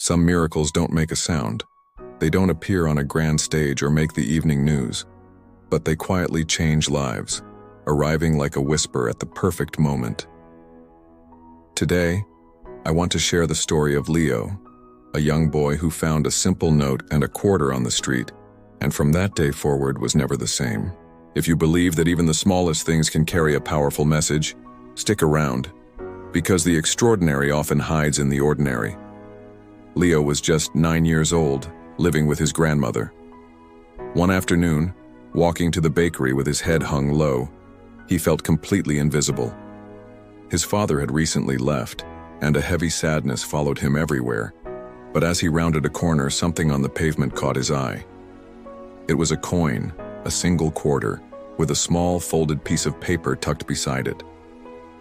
Some miracles don't make a sound. They don't appear on a grand stage or make the evening news, but they quietly change lives, arriving like a whisper at the perfect moment. Today, I want to share the story of Leo, a young boy who found a simple note and a quarter on the street, and from that day forward was never the same. If you believe that even the smallest things can carry a powerful message, stick around, because the extraordinary often hides in the ordinary. Leo was just 9 years old, living with his grandmother. One afternoon, walking to the bakery with his head hung low, he felt completely invisible. His father had recently left, and a heavy sadness followed him everywhere. But as he rounded a corner, something on the pavement caught his eye. It was a coin, a single quarter, with a small folded piece of paper tucked beside it.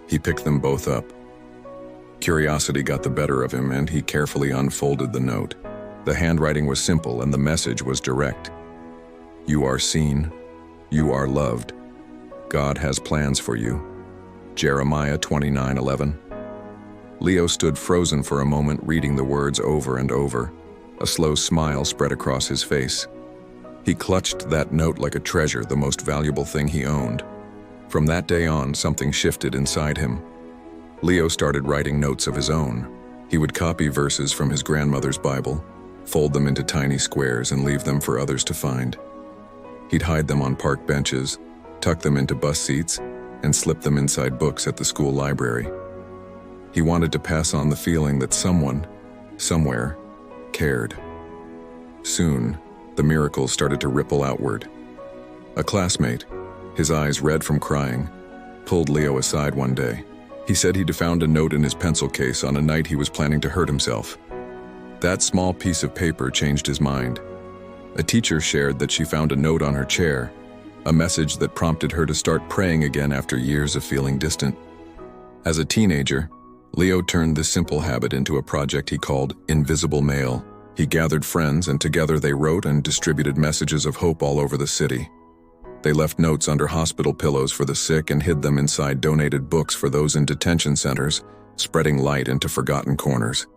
He picked them both up. Curiosity got the better of him, and he carefully unfolded the note. The handwriting was simple, and the message was direct. You are seen. You are loved. God has plans for you. Jeremiah 29:11. Leo stood frozen for a moment, reading the words over and over. A slow smile spread across his face. He clutched that note like a treasure, the most valuable thing he owned. From that day on, something shifted inside him. Leo started writing notes of his own. He would copy verses from his grandmother's Bible, fold them into tiny squares, and leave them for others to find. He'd hide them on park benches, tuck them into bus seats, and slip them inside books at the school library. He wanted to pass on the feeling that someone, somewhere, cared. Soon, the miracles started to ripple outward. A classmate, his eyes red from crying, pulled Leo aside one day. He said he'd found a note in his pencil case on a night he was planning to hurt himself. That small piece of paper changed his mind. A teacher shared that she found a note on her chair, a message that prompted her to start praying again after years of feeling distant. As a teenager, Leo turned this simple habit into a project he called Invisible Mail. He gathered friends, and together they wrote and distributed messages of hope all over the city. They left notes under hospital pillows for the sick and hid them inside donated books for those in detention centers, spreading light into forgotten corners.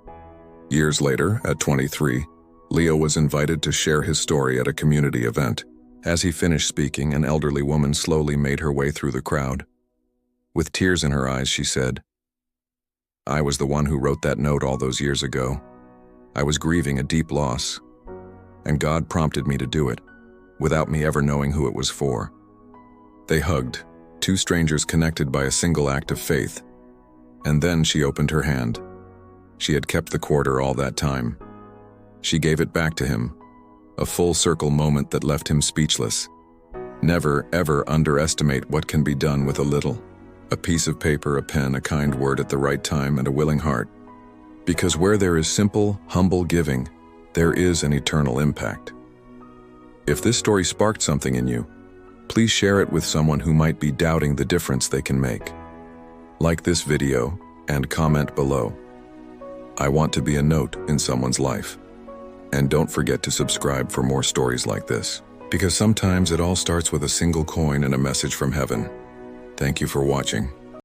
Years later, at 23, Leo was invited to share his story at a community event. As he finished speaking, an elderly woman slowly made her way through the crowd. With tears in her eyes, she said, "I was the one who wrote that note all those years ago. I was grieving a deep loss, and God prompted me to do it, without me ever knowing who it was for." They hugged, two strangers connected by a single act of faith. And then she opened her hand. She had kept the quarter all that time. She gave it back to him, a full circle moment that left him speechless. Never, ever underestimate what can be done with a little. A piece of paper, a pen, a kind word at the right time, and a willing heart. Because where there is simple, humble giving, there is an eternal impact. If this story sparked something in you, please share it with someone who might be doubting the difference they can make. Like this video and comment below. I want to be a note in someone's life. And don't forget to subscribe for more stories like this, because sometimes it all starts with a single coin and a message from heaven. Thank you for watching.